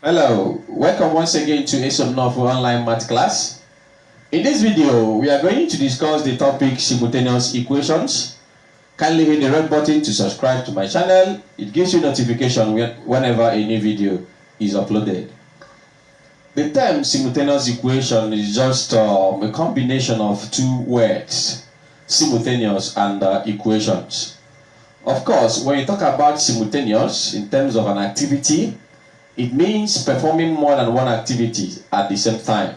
Hello, welcome once again to ASOMNOF online math class. In this video, we are going to discuss the topic simultaneous equations. Kindly hit the red button to subscribe to my channel. It gives you notification whenever a new video is uploaded. The term simultaneous equation is just a combination of two words, simultaneous and equations. Of course, when you talk about simultaneous in terms of an activity, it means performing more than one activity at the same time.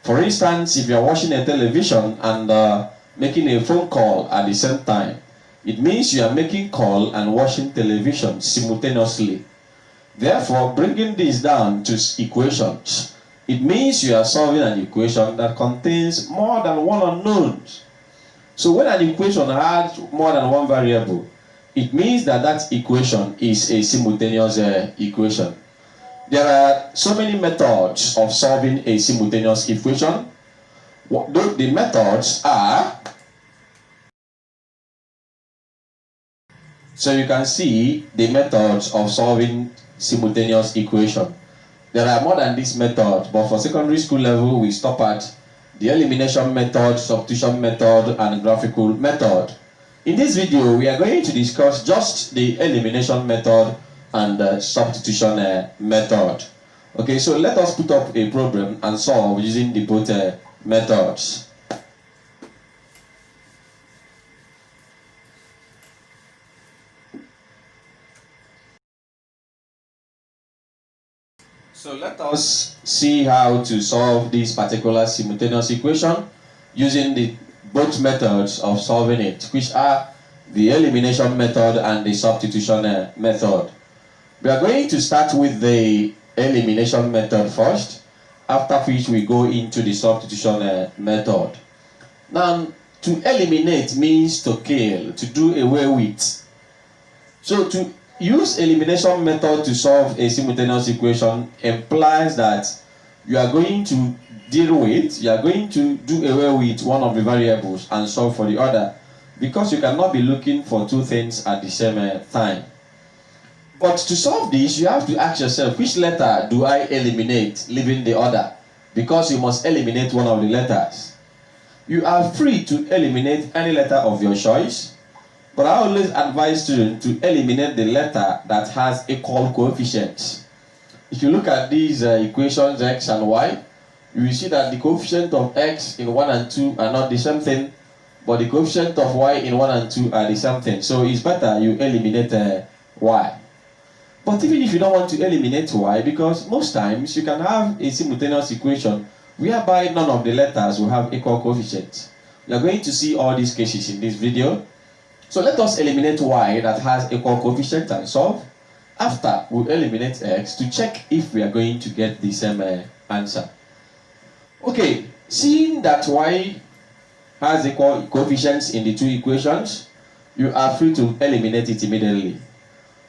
For instance, if you are watching a television and making a phone call at the same time, it means you are making call and watching television simultaneously. Therefore, bringing this down to equations, it means you are solving an equation that contains more than one unknown. So when an equation has more than one variable, it means that that equation is a simultaneous equation. There are so many methods of solving a simultaneous equation. The methods are, so you can see the methods of solving simultaneous equation. There are more than this method, but for secondary school level, we stop at the elimination method, substitution method, and graphical method. In this video, we are going to discuss just the elimination method and the substitution method. Okay, so let us put up a problem and solve using the both methods. So let us see how to solve this particular simultaneous equation using the both methods of solving it, which are the elimination method and the substitution method. We are going to start with the elimination method first, after which we go into the substitution method. Now, to eliminate means to kill, to do away with. So to use elimination method to solve a simultaneous equation implies that you are going to deal with, you are going to do away with one of the variables and solve for the other, because you cannot be looking for two things at the same time. But to solve this, you have to ask yourself, which letter do I eliminate, leaving the other? Because you must eliminate one of the letters. You are free to eliminate any letter of your choice, but I always advise students to eliminate the letter that has equal coefficients. If you look at these equations x and y, you will see that the coefficient of x in 1 and 2 are not the same thing, but the coefficient of y in 1 and 2 are the same thing. So it's better you eliminate y. But even if you don't want to eliminate y, because most times you can have a simultaneous equation whereby none of the letters will have equal coefficients. We are going to see all these cases in this video. So let us eliminate y that has equal coefficients and solve. After, we eliminate x to check if we are going to get the same answer. Okay, seeing that y has equal coefficients in the two equations, you are free to eliminate it immediately.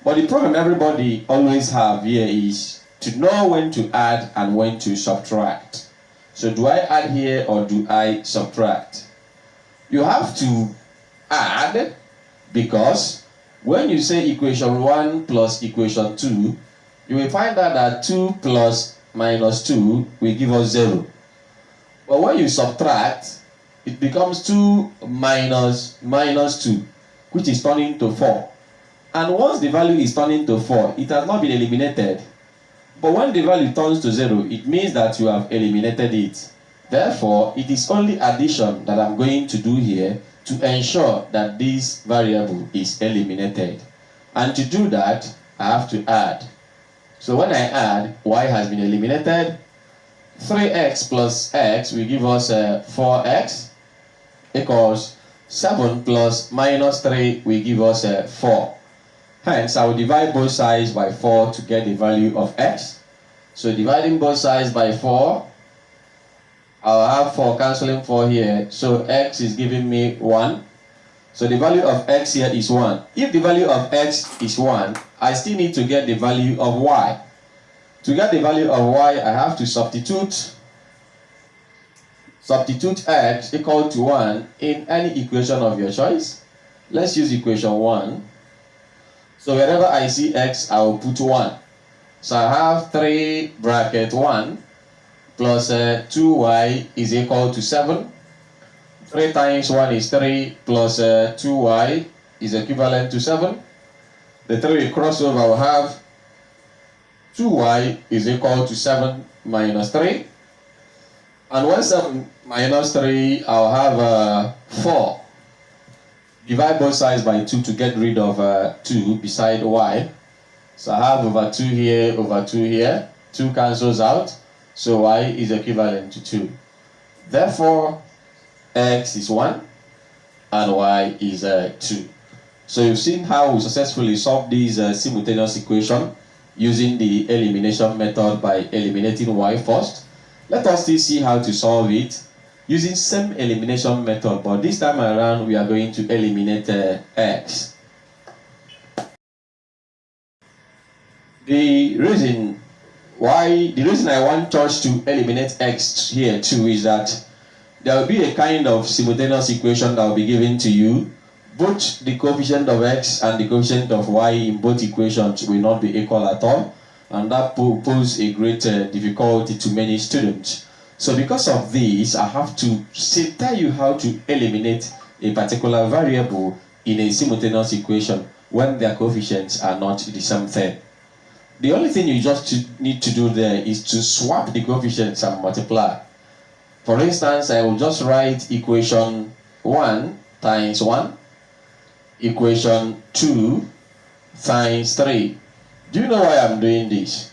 But the problem everybody always have here is to know when to add and when to subtract. So do I add here or do I subtract? You have to add, because when you say equation 1 plus equation 2, you will find out that 2 plus minus 2 will give us 0. But when you subtract, it becomes 2 minus 2, which is turning to 4. And once the value is turning to 4, it has not been eliminated. But when the value turns to 0, it means that you have eliminated it. Therefore, it is only addition that I'm going to do here to ensure that this variable is eliminated. And to do that, I have to add. So when I add, y has been eliminated. 3x plus x will give us 4x equals 7 plus minus 3 will give us 4. Hence, I will divide both sides by 4 to get the value of x. So dividing both sides by 4, I'll have 4 cancelling 4 here. So x is giving me 1. So the value of x here is 1. If the value of x is 1, I still need to get the value of y. To get the value of y, I have to substitute x equal to 1 in any equation of your choice. Let's use equation 1. So wherever I see x, I will put 1. So I have 3 bracket 1 plus 2y is equal to 7. 3 times 1 is 3 plus 2y is equivalent to 7. The 3 crossover will have 2y is equal to 7 minus 3. And when 7 minus 3, I'll have 4. Divide both sides by 2 to get rid of 2 beside y. So I have over 2 here, over 2 here. 2 cancels out. So y is equivalent to 2. Therefore, x is 1 and y is 2. So you've seen how we successfully solve this simultaneous equation using the elimination method by eliminating y first. Let us still see how to solve it using same elimination method, but this time around we are going to eliminate x. The reason I want us to eliminate x here too is that there will be a kind of simultaneous equation that will be given to you. Both the coefficient of x and the coefficient of y in both equations will not be equal at all, and that poses a great difficulty to many students. So because of this, I have to tell you how to eliminate a particular variable in a simultaneous equation when their coefficients are not the same thing. The only thing you just need to do there is to swap the coefficients and multiply. For instance, I will just write equation 1 times 1, equation 2 times 3. Do you know why I'm doing this?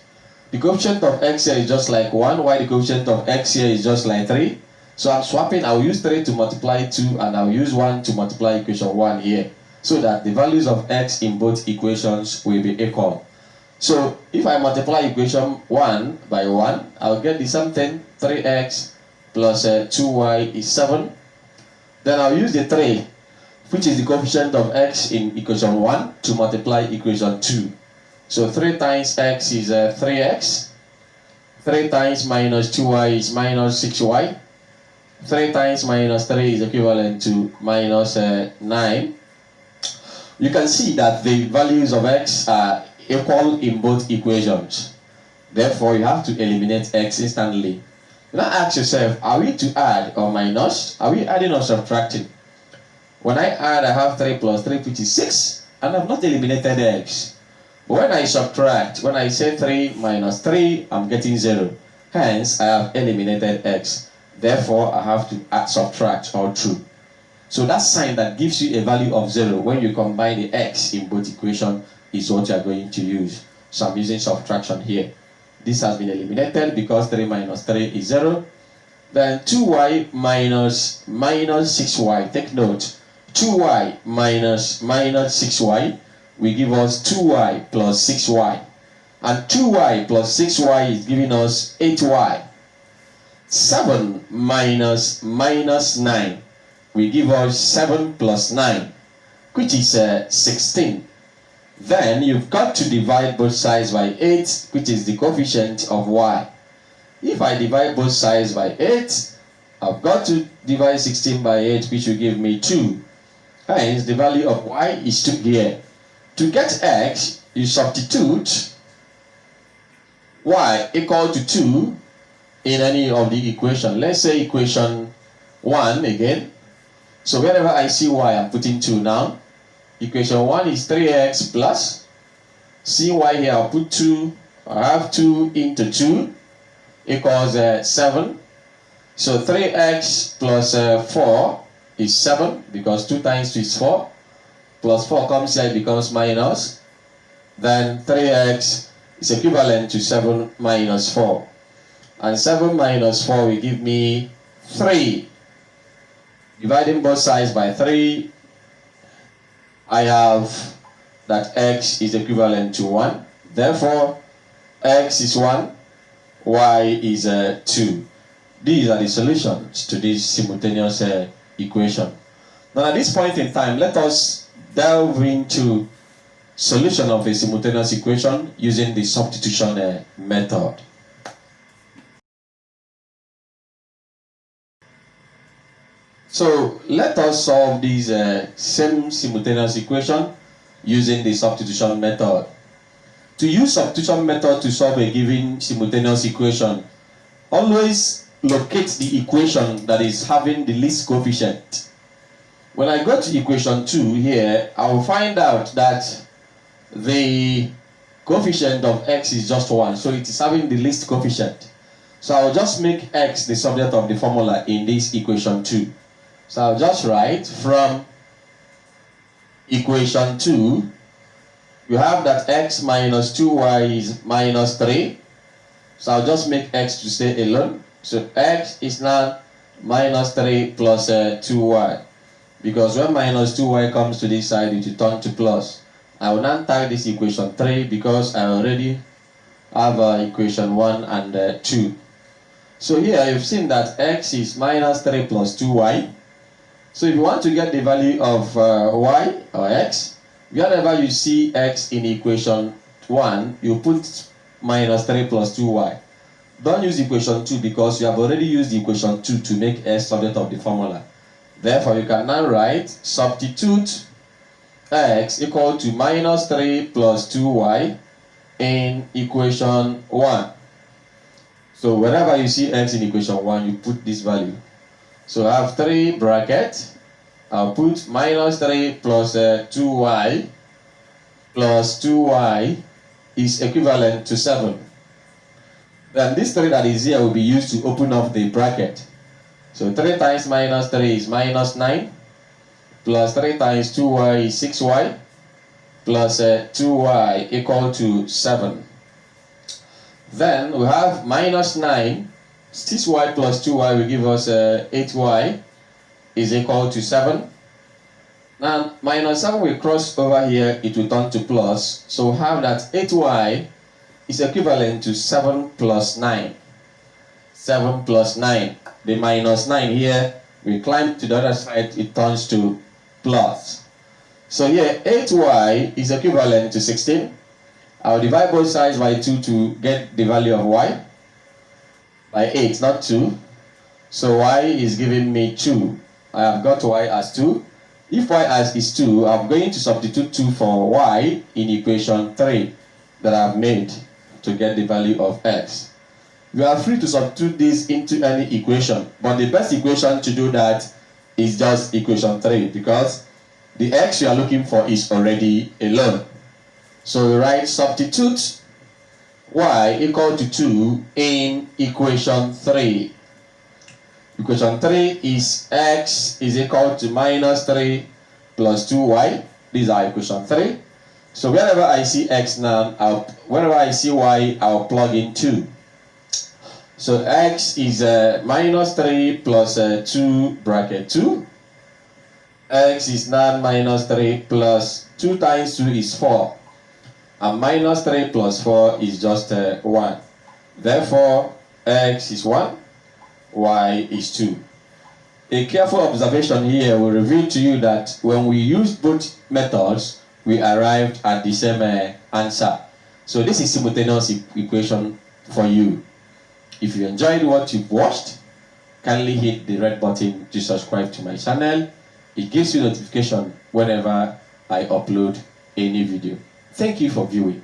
The coefficient of x here is just like 1, while the coefficient of x here is just like 3. So I'm swapping. I'll use 3 to multiply 2, and I'll use 1 to multiply equation 1 here, so that the values of x in both equations will be equal. So if I multiply equation 1 by 1, I'll get the same thing. 3x plus 2y is 7. Then I'll use the 3, which is the coefficient of x in equation 1, to multiply equation 2. So 3 times x is 3x. 3 times minus 2y is minus 6y. 3 times minus 3 is equivalent to minus 9. You can see that the values of x are equal in both equations. Therefore, you have to eliminate x instantly. Now ask yourself, are we to add or minus? Are we adding or subtracting? When I add, I have 3 plus 3, which is 6, and I've not eliminated x. But when I subtract, when I say 3 minus 3, I'm getting 0. Hence, I have eliminated x. Therefore, I have to subtract all true. So that sign that gives you a value of 0 when you combine the x in both equations is what you are going to use. So I'm using subtraction here. This has been eliminated because 3 minus 3 is 0. Then 2y minus 6y. Take note. 2y minus 6y will give us 2y plus 6y. And 2y plus 6y is giving us 8y. 7 minus 9 will give us 7 plus 9, which is 16. Then you've got to divide both sides by 8, which is the coefficient of y. If I divide both sides by 8, I've got to divide 16 by 8, which will give me 2. Hence, the value of y is 2 here. To get x, you substitute y equal to 2 in any of the equation. Let's say equation 1 again. So whenever I see y, I'm putting 2 now. Equation 1 is 3x plus. See y here, I'll put 2. I have 2 into 2 equals 7. So 3x plus 4 is 7, because 2 times 2 is 4. Plus 4 comes here, it becomes minus. Then 3x is equivalent to 7 minus 4. And 7 minus 4 will give me 3. Dividing both sides by 3, I have that x is equivalent to 1. Therefore, x is 1, y is 2. These are the solutions to this simultaneous equation. Now at this point in time, let us delve into solution of a simultaneous equation using the substitution method. So let us solve this same simultaneous equation using the substitution method. To use substitution method to solve a given simultaneous equation, always locate the equation that is having the least coefficient. When I go to equation 2 here, I will find out that the coefficient of x is just 1, so it is having the least coefficient. So I'll just make x the subject of the formula in this equation 2. So I'll just write from equation 2, you have that x minus 2y is minus 3. So I'll just make x to stay alone. So x is now minus 3 plus 2y. Because when minus 2y comes to this side, it will turn to plus. I will now tag this equation 3 because I already have equation 1 and 2. So here you've seen that x is minus 3 plus 2y. So if you want to get the value of y or x, whenever you see x in equation 1, you put minus 3 plus 2y. Don't use equation 2 because you have already used equation 2 to make x subject of the formula. Therefore, you can now write substitute x equal to minus 3 plus 2y in equation 1. So whenever you see x in equation 1, you put this value. So I have 3 brackets. I'll put minus 3 plus 2y plus 2y is equivalent to 7. Then this 3 that is here will be used to open up the bracket. So 3 times minus 3 is minus 9. Plus 3 times 2y is 6y. Plus 2y equal to 7. Then we have minus 9. 6y plus 2y will give us 8y is equal to 7. Now minus 7 will cross over here, it will turn to plus. So we have that 8y is equivalent to 7 plus 9. 7 plus 9. The minus 9 here, we climb to the other side, it turns to plus. So here 8y is equivalent to 16. I'll divide both sides by 2 to get the value of y. By 8, not 2. So y is giving me 2. I have got y as 2. If y is 2, I'm going to substitute 2 for y in equation 3 that I've made to get the value of x. You are free to substitute this into any equation, but the best equation to do that is just equation 3 because the x you are looking for is already alone. So we write substitute y equal to 2 in equation 3. Equation 3 is x is equal to minus 3 plus 2y. These are equation 3. So whenever I see x now, whenever I see y, I'll plug in 2. So x is minus 3 plus 2 bracket 2. X is now minus 3 plus 2 times 2 is 4. And minus 3 plus 4 is just 1. Therefore, x is 1, y is 2. A careful observation here will reveal to you that when we use both methods, we arrived at the same answer. So this is simultaneous equation for you. If you enjoyed what you've watched, kindly hit the red button to subscribe to my channel. It gives you notification whenever I upload a new video. Thank you for viewing.